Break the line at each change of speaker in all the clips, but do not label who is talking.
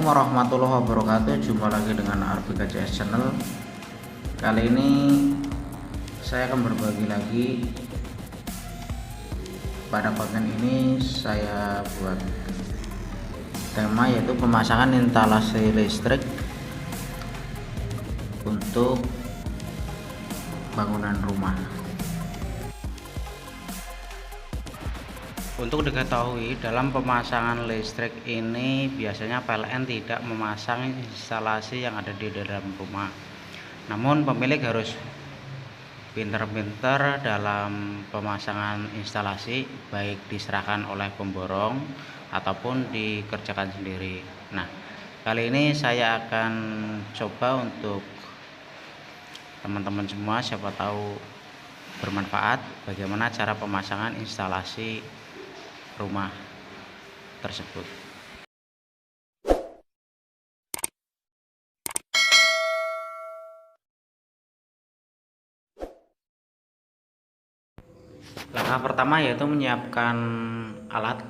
Assalamualaikum warahmatullahi wabarakatuh. Jumpa lagi dengan RBKCS Channel. Kali ini saya akan berbagi lagi. Pada konten ini saya buat tema yaitu pemasangan instalasi listrik untuk bangunan rumah. Untuk diketahui, dalam pemasangan listrik ini biasanya PLN tidak memasang instalasi yang ada di dalam rumah. Namun pemilik harus pintar-pintar dalam pemasangan instalasi, baik diserahkan oleh pemborong ataupun dikerjakan sendiri. Nah, kali ini saya akan coba untuk teman-teman semua, siapa tahu bermanfaat, bagaimana cara pemasangan instalasi rumah tersebut. Langkah pertama yaitu menyiapkan alat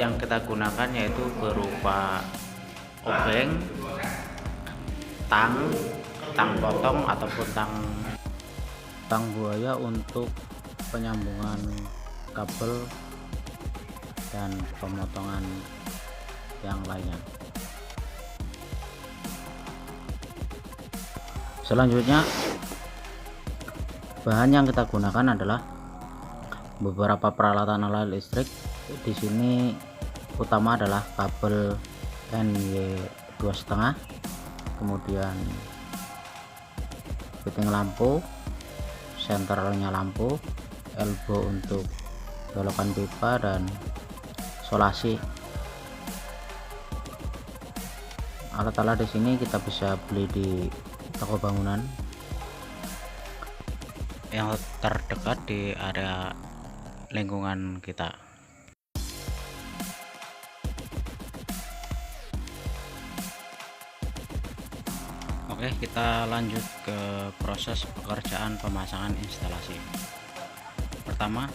yang kita gunakan, yaitu berupa obeng, tang potong ataupun tang buaya untuk penyambungan kabel dan pemotongan yang lainnya. Selanjutnya, bahan yang kita gunakan adalah beberapa peralatan alat listrik. Di sini utama adalah kabel NY 2,5, kemudian fitting lampu, senternya lampu, elbow untuk belokan pipa, dan solasi. Alat-alat di sini kita bisa beli di toko bangunan yang terdekat di area lingkungan kita. Oke, kita lanjut ke proses pekerjaan pemasangan instalasi. Pertama,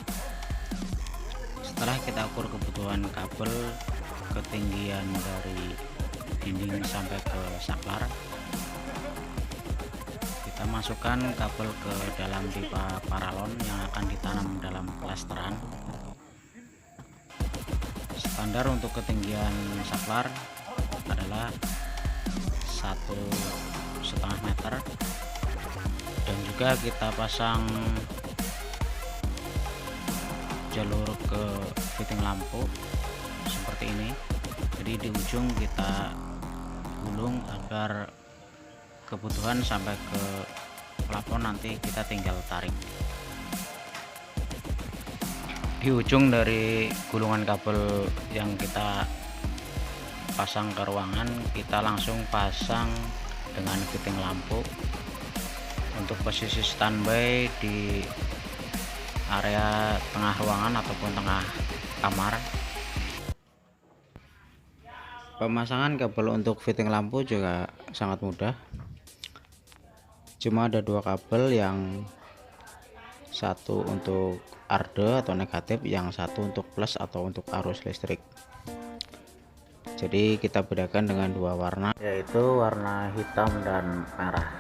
setelah kita ukur kebutuhan kabel, ketinggian dari dinding sampai ke saklar, kita masukkan kabel ke dalam pipa paralon yang akan ditanam dalam plesteran. Standar untuk ketinggian saklar adalah 1,5 meter, dan juga kita pasang jalur ke fitting lampu seperti ini. Jadi di ujung kita gulung agar kebutuhan sampai ke plafon, nanti kita tinggal tarik. Di ujung dari gulungan kabel yang kita pasang ke ruangan, kita langsung pasang dengan fitting lampu untuk posisi standby di area tengah ruangan ataupun tengah kamar. Pemasangan kabel untuk fitting lampu juga sangat mudah. Cuma ada dua kabel, yang satu untuk arde atau negatif, yang satu untuk plus atau untuk arus listrik. Jadi kita bedakan dengan dua warna, yaitu warna hitam dan merah.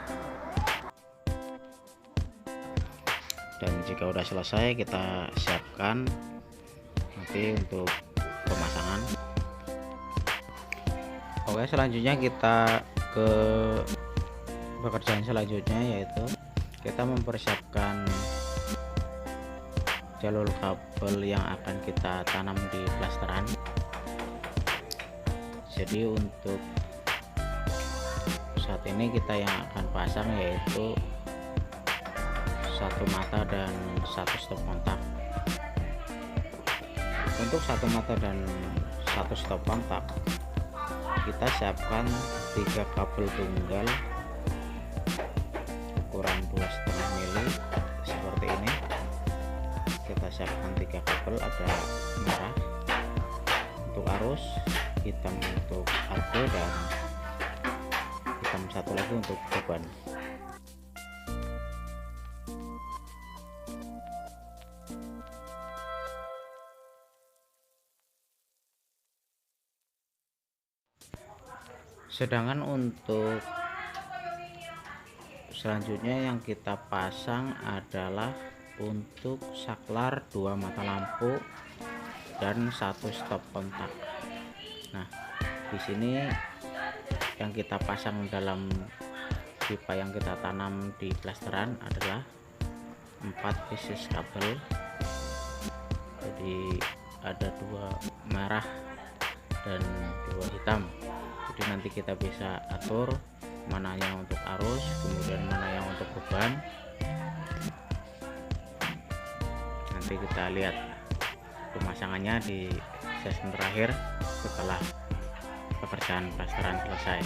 Dan jika udah selesai, kita siapkan nanti untuk pemasangan. Oke, selanjutnya kita ke pekerjaan selanjutnya, yaitu kita mempersiapkan jalur kabel yang akan kita tanam di plesteran. Jadi untuk saat ini kita yang akan pasang yaitu satu mata dan satu stop kontak. Untuk satu mata dan satu stop kontak, kita siapkan 3 kabel tunggal ukuran 2,5 mili seperti ini. Kita siapkan 3 kabel, ada merah untuk arus, hitam untuk argo, dan hitam satu lagi untuk beban. Sedangkan untuk selanjutnya yang kita pasang adalah untuk saklar 2 mata lampu dan 1 stop kontak. Nah, di sini yang kita pasang dalam pipa yang kita tanam di plesteran adalah 4 pieces kabel. Jadi ada 2 merah dan 2 hitam. Jadi nanti kita bisa atur mana yang untuk arus, kemudian mana yang untuk beban. Nanti kita lihat pemasangannya di sesi terakhir setelah pekerjaan plesteran selesai.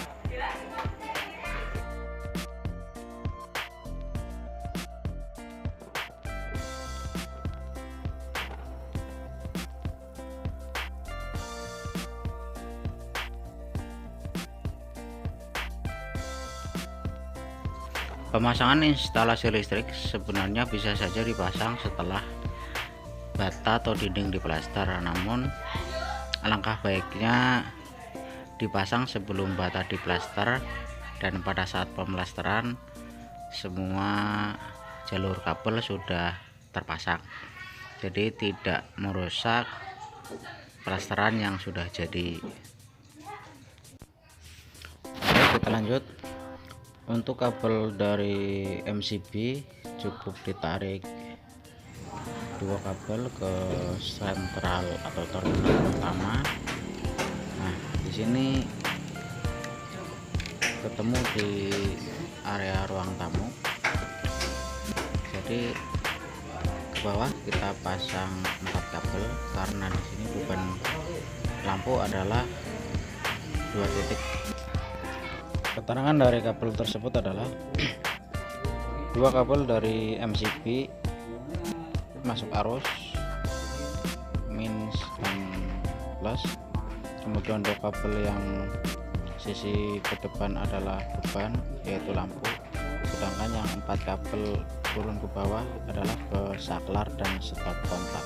Pemasangan instalasi listrik sebenarnya bisa saja dipasang setelah bata atau dinding diplester, namun alangkah baiknya dipasang sebelum bata diplester dan pada saat pemplesteran semua jalur kabel sudah terpasang, jadi tidak merusak plesteran yang sudah jadi. Oke, kita lanjut. Untuk kabel dari MCB cukup ditarik 2 kabel ke sentral atau terminal utama. Nah, di sini ketemu di area ruang tamu. Jadi ke bawah kita pasang 4 kabel karena di sini beban lampu adalah 2 titik. Keterangan dari kabel tersebut adalah 2 kabel dari MCB masuk arus minus dan plus, kemudian 2 kabel yang sisi ke depan adalah beban yaitu lampu, sedangkan yang 4 kabel turun ke bawah adalah ke saklar dan stop kontak.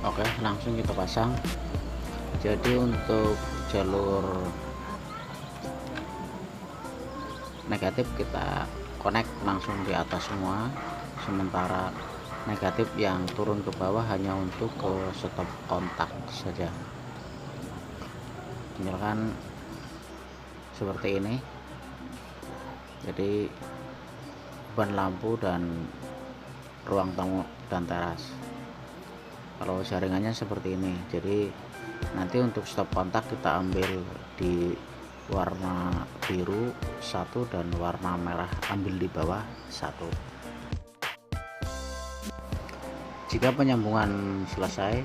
Oke, langsung kita pasang. Jadi untuk jalur negatif kita connect langsung di atas semua, sementara negatif yang turun ke bawah hanya untuk ke stop kontak saja. Misalkan seperti ini, jadi beban lampu dan ruang tamu dan teras. Kalau jaringannya seperti ini, jadi nanti untuk stop kontak kita ambil di warna biru 1 dan warna merah ambil di bawah 1. Jika penyambungan selesai,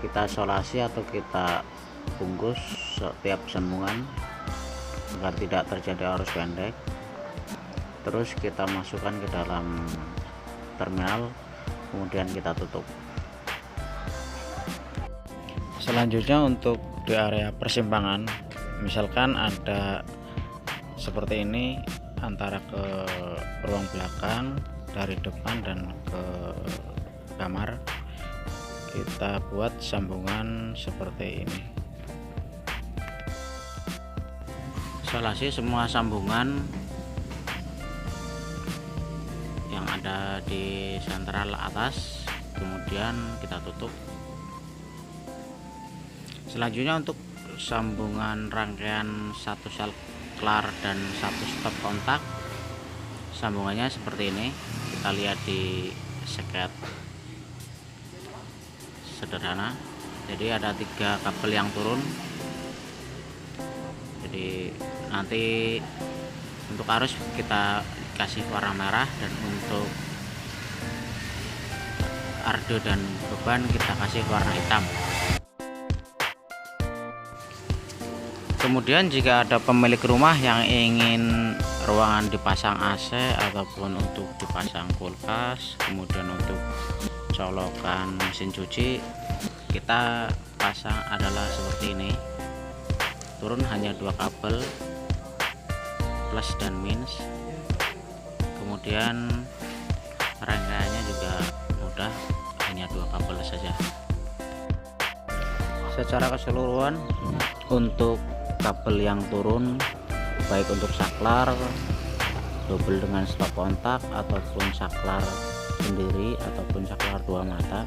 kita isolasi atau kita bungkus setiap sambungan agar tidak terjadi arus pendek. Terus kita masukkan ke dalam terminal, kemudian kita tutup. Selanjutnya untuk di area persimpangan, misalkan ada seperti ini antara ke ruang belakang dari depan dan ke kamar, kita buat sambungan seperti ini. Isolasi semua sambungan yang ada di sentral atas, kemudian kita tutup. Selanjutnya untuk sambungan rangkaian 1 saklar dan 1 stop kontak, sambungannya seperti ini. Kita lihat di seket sederhana. Jadi ada 3 kabel yang turun. Jadi nanti untuk arus kita kasih warna merah, dan untuk ardo dan beban kita kasih warna hitam. Kemudian jika ada pemilik rumah yang ingin ruangan dipasang AC ataupun untuk dipasang kulkas, kemudian untuk colokan mesin cuci, kita pasang adalah seperti ini. Turun hanya 2 kabel plus dan minus, kemudian rangkaiannya juga mudah, hanya 2 kabel saja. Secara keseluruhan untuk kabel yang turun, baik untuk saklar double dengan stop kontak ataupun saklar sendiri ataupun saklar 2 mata,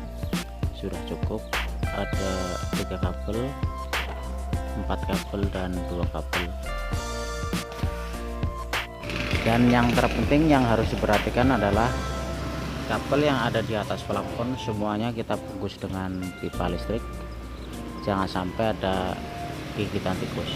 sudah cukup. Ada 3 kabel, 4 kabel dan 2 kabel. Dan yang terpenting yang harus diperhatikan adalah kabel yang ada di atas plafon semuanya kita bungkus dengan pipa listrik, jangan sampai ada gigitan tikus.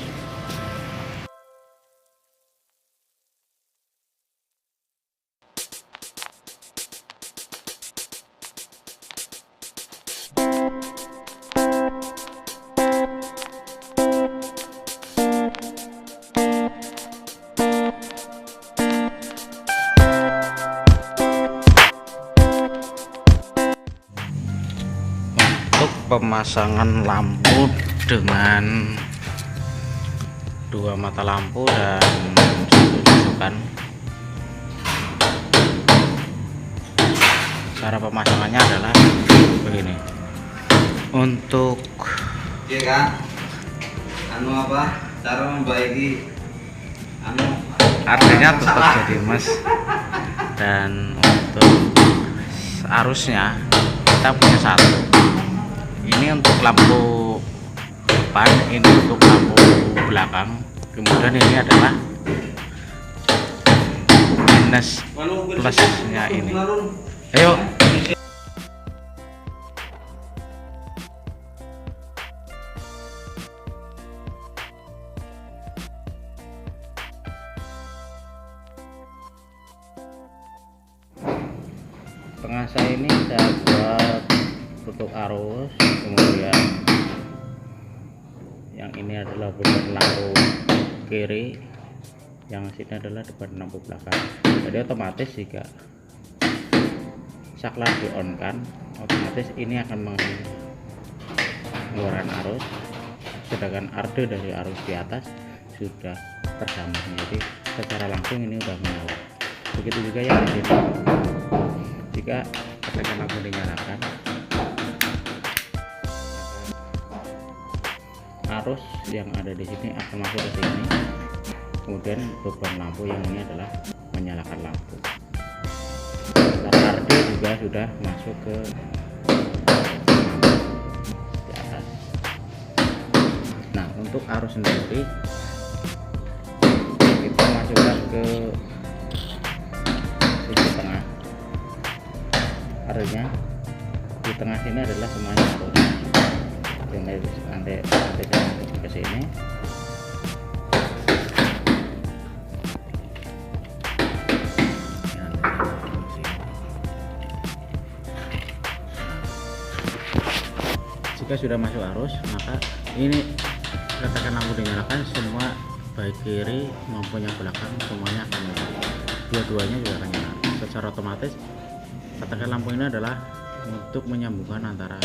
Pemasangan lampu dengan 2 mata lampu dan 1 susukan. Cara pemasangannya adalah begini. Untuk
iya kan, cara membaiki
artinya tetap jadi emas. Dan untuk arusnya kita punya 1. Ini untuk lampu depan, ini untuk lampu belakang, kemudian ini adalah minus plusnya ini. Ayo. Pengasah ini saya buat tutup arus, kemudian yang ini adalah beban lampu kiri, yang sini adalah depan lampu belakang. Jadi otomatis jika saklar di on kan, otomatis ini akan mengeluarkan arus, sedangkan arde dari arus di atas sudah tersambung, jadi secara langsung ini sudah menyala. Begitu juga yang di sini, jika tekan lampu dinyalakan, arus yang ada di sini akan masuk ke sini, kemudian beban lampu yang ini adalah menyalakan lampu. RD juga sudah masuk ke di atas. Nah, untuk arus sendiri kita masukkan ke sisi tengah. Arusnya di tengah sini adalah semuanya arus. Nanti ke sini. Jika sudah masuk arus, maka ini ketika lampu dinyalakan, semua baik kiri maupun yang belakang semuanya akan nyala. Dua-duanya juga akan nyala. Secara otomatis katakan lampu ini adalah untuk menyambungkan antara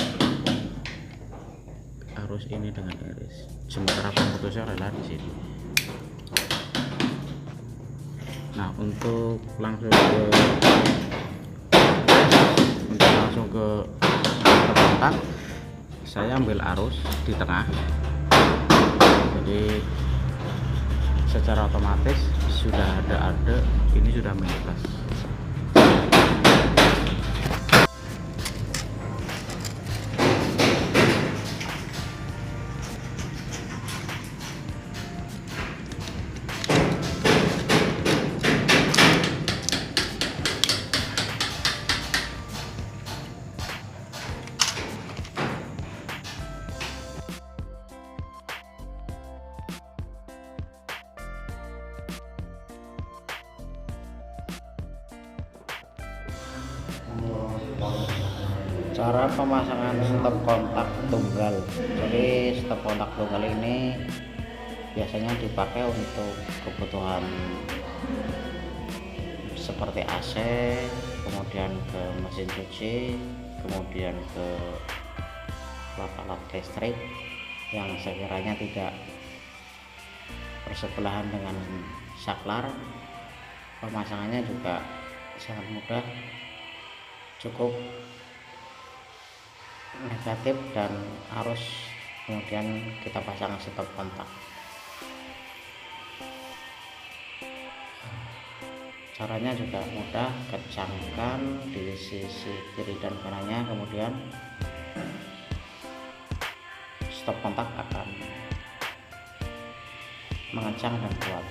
arus ini dengan iris, sementara pemutusnya adalah di sini. Nah, untuk langsung ke kontak, saya ambil arus di tengah, jadi secara otomatis sudah ada ini sudah minus. Cara pemasangan stop kontak tunggal. Jadi stop kontak tunggal ini biasanya dipakai untuk kebutuhan seperti AC, kemudian ke mesin cuci, kemudian ke alat listrik yang sekiranya tidak bersebelahan dengan saklar. Pemasangannya juga sangat mudah, cukup negatif dan arus, kemudian kita pasang stop kontak. Caranya juga mudah, kencangkan di sisi kiri dan kanannya, kemudian stop kontak akan mengencang dan kuat.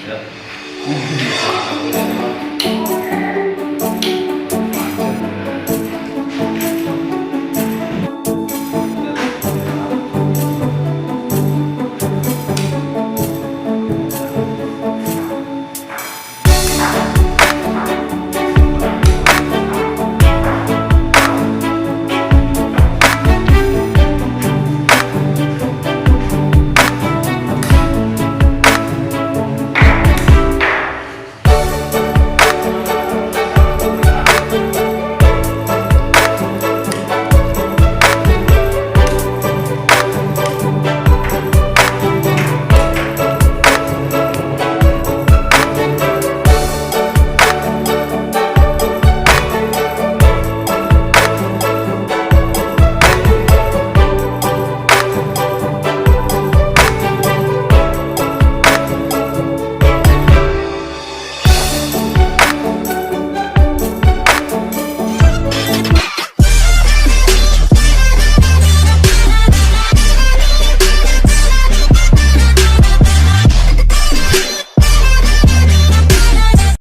Ya.